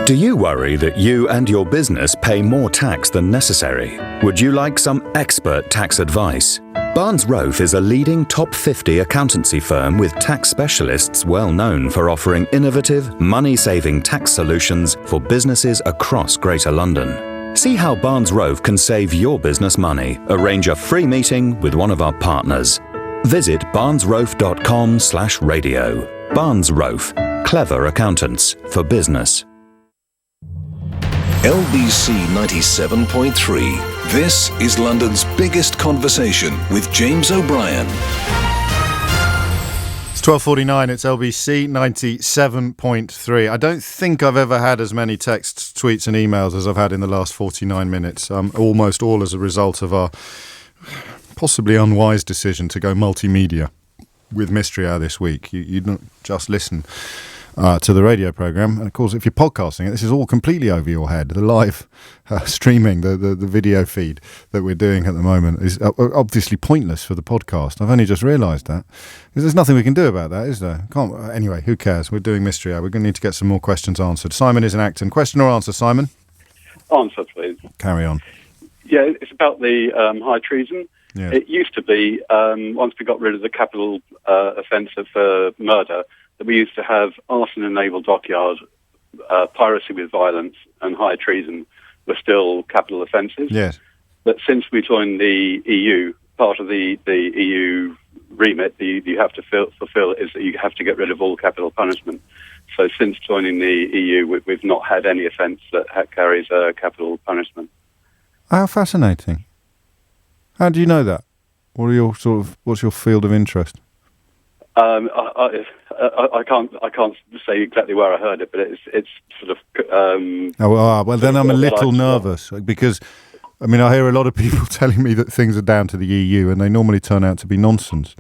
Do you worry that you and your business pay more tax than necessary? Would you like some expert tax advice? Barnes Rofe is a leading top 50 accountancy firm with tax specialists well known for offering innovative, money-saving tax solutions for businesses across Greater London. See how Barnes Rofe can save your business money. Arrange a free meeting with one of our partners. Visit barnesrofe.com/radio. Barnes Rofe. Clever accountants for business. LBC 97.3. This is London's biggest conversation with James O'Brien. It's 12:49. It's LBC 97.3. I don't think I've ever had as many texts, tweets and emails as I've had in the last 49 minutes. Almost all as a result of our possibly unwise decision to go multimedia with Mystery Hour this week. You don't just listen to the radio programme. And of course, if you're podcasting it, this is all completely over your head. The live streaming, the video feed that we're doing at the moment is obviously pointless for the podcast. I've only just realised that. There's nothing we can do about that, is there? Anyway, who cares? We're doing Mystery Hour. We're going to need to get some more questions answered. Simon is in Acton. Question or answer, Simon? Answer, please. Carry on. Yeah, it's about the high treason. Yeah. It used to be, once we got rid of the capital offence of murder, that we used to have arson-enabled dockyard, piracy with violence, and high treason were still capital offences. Yes. But since we joined the EU, part of the EU remit that you have to fulfil is that you have to get rid of all capital punishment. So since joining the EU, we've not had any offence that carries capital punishment. How fascinating. How do you know that? What's your field of interest? I can't say exactly where I heard it, but it's sort of. Well, then I'm a little nervous because, I mean, I hear a lot of people telling me that things are down to the EU, and they normally turn out to be nonsense.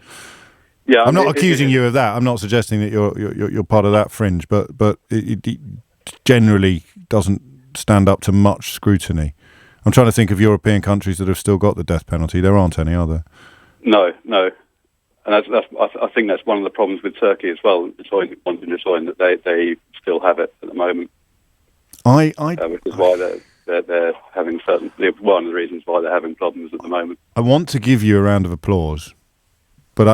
Yeah, I'm not accusing you of that. I'm not suggesting that you're part of that fringe, but it generally doesn't stand up to much scrutiny. I'm trying to think of European countries that have still got the death penalty. There aren't any, are there? No. And I think that's one of the problems with Turkey as well, wanting to join, that they still have it at the moment. Which is why they're having one of the reasons why they're having problems at the moment. I want to give you a round of applause, but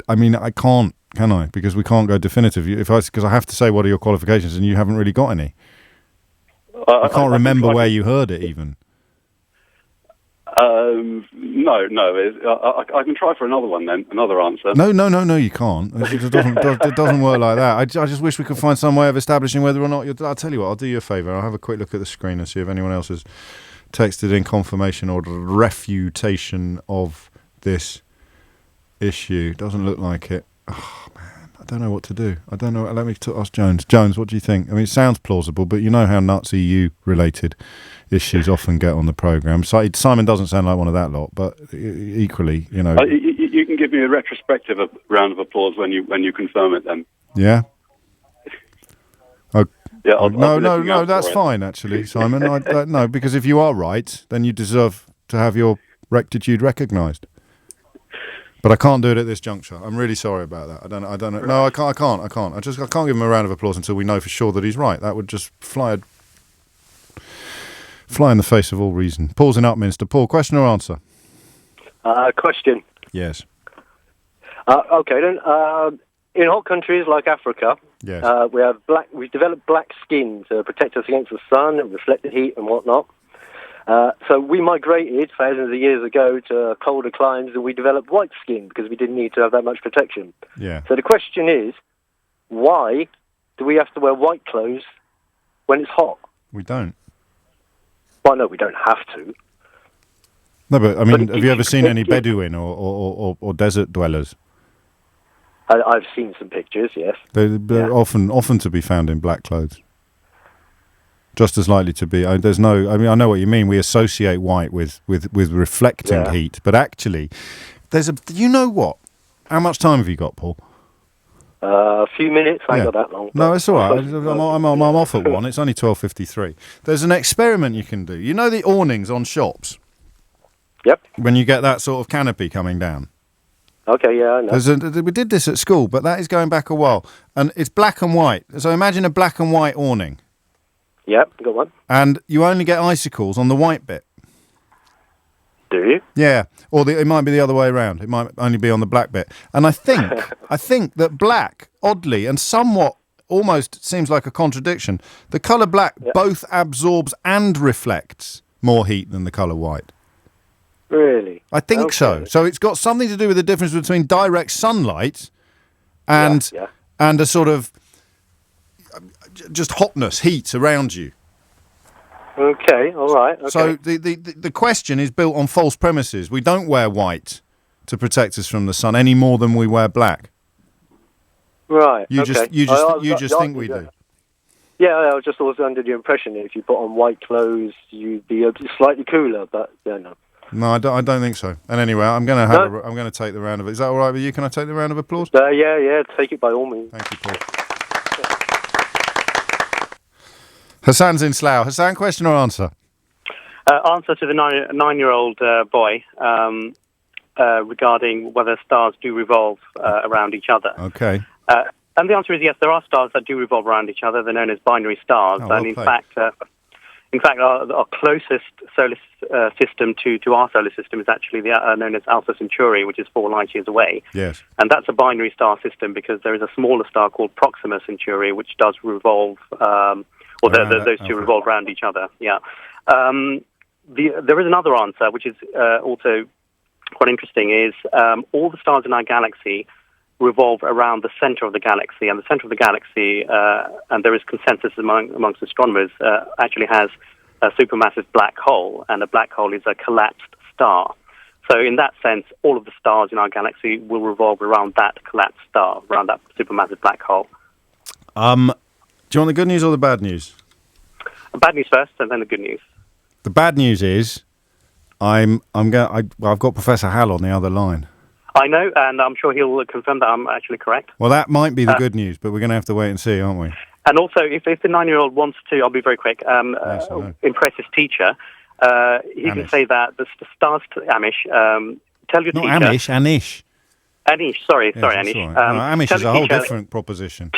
I mean, I can't, can I? Because we can't go definitive. Because I have to say, what are your qualifications? And you haven't really got any. I can't remember where you heard it even. No. I can try for another one then, another answer. No, you can't. It doesn't work like that. I just wish we could find some way of establishing whether or not I'll tell you what, I'll do you a favour. I'll have a quick look at the screen and see if anyone else has texted in confirmation or refutation of this issue. Doesn't look like it. Oh, man, I don't know what to do. I don't know. Let me ask Jones. Jones, what do you think? I mean, it sounds plausible, but you know how nuts EU-related issues often get on the programme. So Simon doesn't sound like one of that lot, but equally, you know. You can give me a retrospective round of applause when you confirm it then. Yeah? Yeah. No, that's fine, actually, Simon. No, because if you are right, then you deserve to have your rectitude recognised. But I can't do it at this juncture. I'm really sorry about that. I don't know. No, I can't. I can't give him a round of applause until we know for sure that he's right. That would just fly in the face of all reason. Paul's in Upminster. Paul, question or answer? Question. Yes. Okay then. In hot countries like Africa, yes. We've developed black skin to protect us against the sun and reflect the heat and whatnot. So we migrated thousands of years ago to colder climes, and we developed white skin because we didn't need to have that much protection. Yeah. So the question is, why do we have to wear white clothes when it's hot? We don't. Well, no, we don't have to. No, but I mean, have you ever seen any Bedouin or desert dwellers? I've seen some pictures, yes. They're often to be found in black clothes. Just as likely to be. I know what you mean. We associate white with reflecting heat, but actually, you know what? How much time have you got, Paul? A few minutes. I ain't got that long. No, it's all right. I'm off at 1. It's only 12:53. There's an experiment you can do. You know the awnings on shops? Yep. When you get that sort of canopy coming down. Okay, yeah, I know. We did this at school, but that is going back a while. And it's black and white. So imagine a black and white awning. Yep, got one. And you only get icicles on the white bit. Do you? Yeah, or it might be the other way around. It might only be on the black bit. And I think that black, oddly, and somewhat almost seems like a contradiction, the colour black both absorbs and reflects more heat than the colour white. Really? I think so. So it's got something to do with the difference between direct sunlight and a sort of just hotness, heat around you. Okay, all right. Okay. So the question is built on false premises. We don't wear white to protect us from the sun any more than we wear black. Right. You just think we do. Yeah, I was just also under the impression that if you put on white clothes, you'd be slightly cooler, but no. No, I don't think so. And anyway, I'm going to take the round of it. Is that all right with you? Can I take the round of applause? Yeah, take it by all means. Thank you, Paul. Hassan's in Slough. Hassan, question or answer? Answer to the 9-year-old boy regarding whether stars do revolve around each other. Okay. And the answer is yes, there are stars that do revolve around each other. They're known as binary stars. And in fact, our closest solar system to our solar system is actually known as Alpha Centauri, which is 4 light years away. Yes. And that's a binary star system because there is a smaller star called Proxima Centauri, which does revolve, those two revolve around each other. Yeah. There is another answer, which is also quite interesting, is all the stars in our galaxy revolve around the center of the galaxy, and the center of the galaxy, and there is consensus amongst astronomers, actually has a supermassive black hole, and a black hole is a collapsed star. So in that sense, all of the stars in our galaxy will revolve around that collapsed star, around that supermassive black hole. Do you want the good news or the bad news? Bad news first, and then the good news. The bad news is, I've got Professor Hal on the other line. I know, and I'm sure he'll confirm that I'm actually correct. Well, that might be the good news, but we're going to have to wait and see, aren't we? And also, if the 9-year-old wants to, I'll be very quick, impress his teacher, he can say that the stars, Amish, tell your teacher... Not Amish, Anish. Anish, sorry, Anish. Right. Amish is a whole different proposition.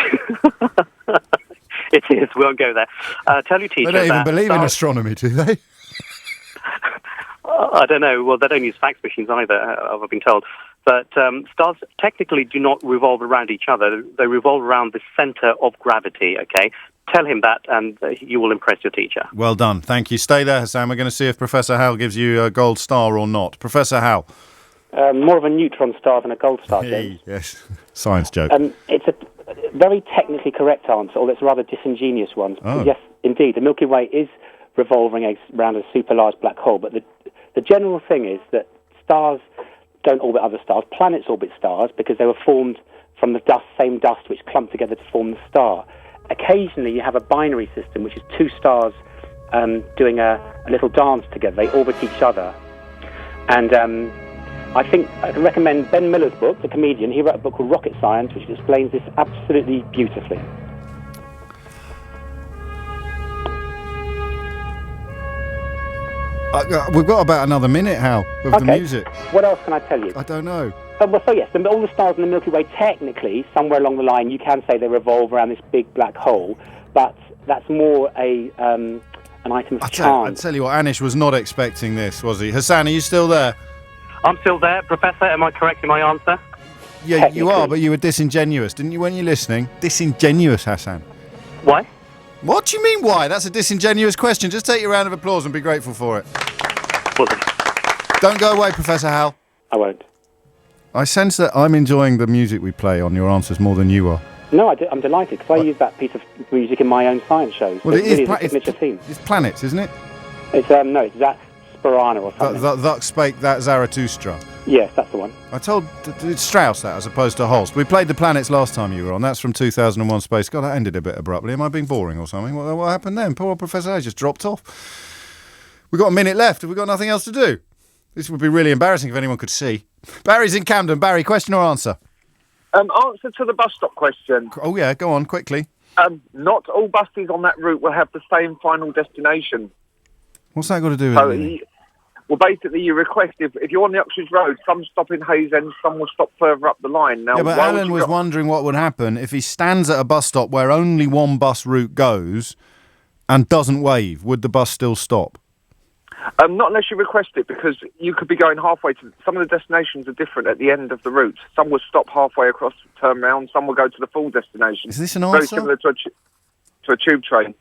It is, we won't go there. Tell your teacher They don't even believe in astronomy, do they? I don't know. Well, they don't use fax machines either, I've been told. But stars technically do not revolve around each other. They revolve around the center of gravity, okay? Tell him that, and you will impress your teacher. Well done. Thank you. Stay there, Hassan. We're going to see if Professor Hal gives you a gold star or not. Professor Hal. More of a neutron star than a gold star, James. Yes. Science joke. It's a very technically correct answer, although it's a rather disingenuous one. Oh. Yes, indeed, the Milky Way is revolving around a super large black hole, but the general thing is that stars don't orbit other stars. Planets orbit stars because they were formed from the same dust which clumped together to form the star. Occasionally you have a binary system, which is two stars doing a little dance together. They orbit each other. And I think I can recommend Ben Miller's book, the comedian. He wrote a book called Rocket Science, which explains this absolutely beautifully. We've got about another minute, Hal, of the music. What else can I tell you? I don't know. So yes, all the stars in the Milky Way, technically, somewhere along the line, you can say they revolve around this big black hole, but that's more an item of chance. I tell you what, Anish was not expecting this, was he? Hassan, are you still there? I'm still there. Professor, am I correct in my answer? Yeah, you are, but you were disingenuous, didn't you, when you're listening? Disingenuous, Hassan. Why? What do you mean, why? That's a disingenuous question. Just take your round of applause and be grateful for it. Don't go away, Professor Hal. I won't. I sense that I'm enjoying the music we play on your answers more than you are. No, I'm delighted, because I use that piece of music in my own science shows. Well, it's a signature theme. It's planets, isn't it? It's that Sperana or something. Thus spake that Zarathustra. Yes, that's the one. I told it's Strauss that as opposed to Holst. We played the planets last time you were on. That's from 2001 Space. God, that ended a bit abruptly. Am I being boring or something? What happened then? Poor old Professor Hayes just dropped off. We've got a minute left. Have we got nothing else to do? This would be really embarrassing if anyone could see. Barry's in Camden. Barry, question or answer? Answer to the bus stop question. Oh, yeah, go on, quickly. Not all buses on that route will have the same final destination. What's that got to do with it? Well, basically, you request, if you're on the Oxford Road, some stop in Hayes End, some will stop further up the line. Now, yeah, but Alan was wondering what would happen if he stands at a bus stop where only one bus route goes and doesn't wave. Would the bus still stop? Not unless you request it, because you could be going halfway to... Some of the destinations are different at the end of the route. Some will stop halfway across, turn round, some will go to the full destination. Is this an answer? Very similar to a tube train.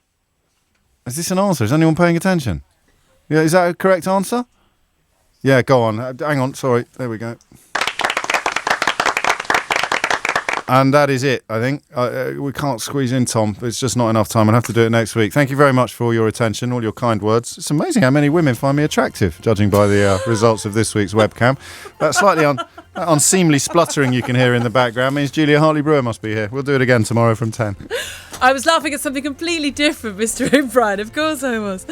Is this an answer? Is anyone paying attention? Yeah, is that a correct answer? Yeah, go on. Hang on, sorry. There we go. And that is it, I think. We can't squeeze in Tom. It's just not enough time. I'll have to do it next week. Thank you very much for all your attention, all your kind words. It's amazing how many women find me attractive, judging by the results of this week's webcam. That slightly unseemly spluttering you can hear in the background means Julia Hartley-Brewer must be here. We'll do it again tomorrow from 10. I was laughing at something completely different, Mr. O'Brien. Of course I was.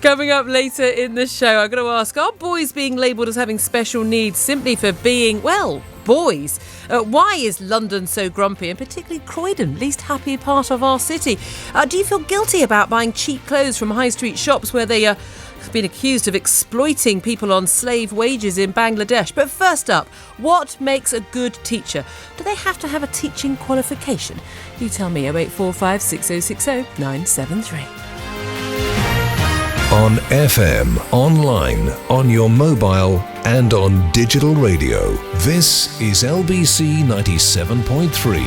Coming up later in the show, I'm going to ask, are boys being labelled as having special needs simply for being, well, boys? Why is London so grumpy, and particularly Croydon, least happy part of our city? Do you feel guilty about buying cheap clothes from high street shops where they have been accused of exploiting people on slave wages in Bangladesh? But first up, what makes a good teacher? Do they have to have a teaching qualification? You tell me. 0845 6060 973. On FM, online, on your mobile and on digital radio. This is LBC 97.3.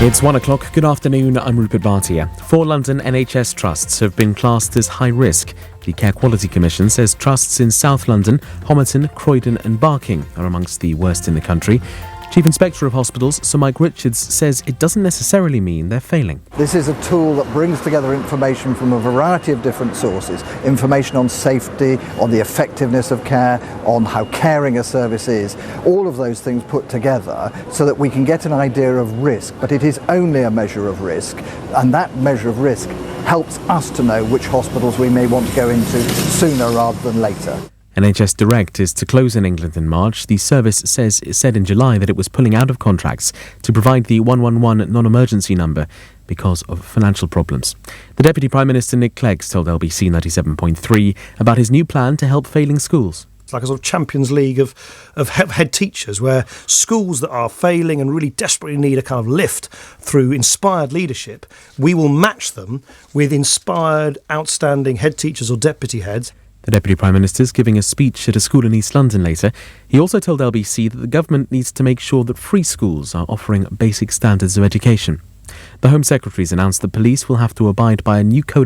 It's 1 o'clock. Good afternoon. I'm Rupert Bhatia. 4 London NHS trusts have been classed as high risk. The Care Quality Commission says trusts in South London, Homerton, Croydon and Barking are amongst the worst in the country. Chief Inspector of Hospitals, Sir Mike Richards, says it doesn't necessarily mean they're failing. This is a tool that brings together information from a variety of different sources. Information on safety, on the effectiveness of care, on how caring a service is. All of those things put together so that we can get an idea of risk. But it is only a measure of risk. And that measure of risk helps us to know which hospitals we may want to go into sooner rather than later. NHS Direct is to close in England in March. The service said in July that it was pulling out of contracts to provide the 111 non-emergency number because of financial problems. The Deputy Prime Minister Nick Clegg told LBC 97.3 about his new plan to help failing schools. It's like a sort of Champions League of head teachers, where schools that are failing and really desperately need a kind of lift through inspired leadership, we will match them with inspired, outstanding head teachers or deputy heads. The Deputy Prime Minister is giving a speech at a school in East London later. He also told LBC that the government needs to make sure that free schools are offering basic standards of education. The Home Secretary's announced that police will have to abide by a new code of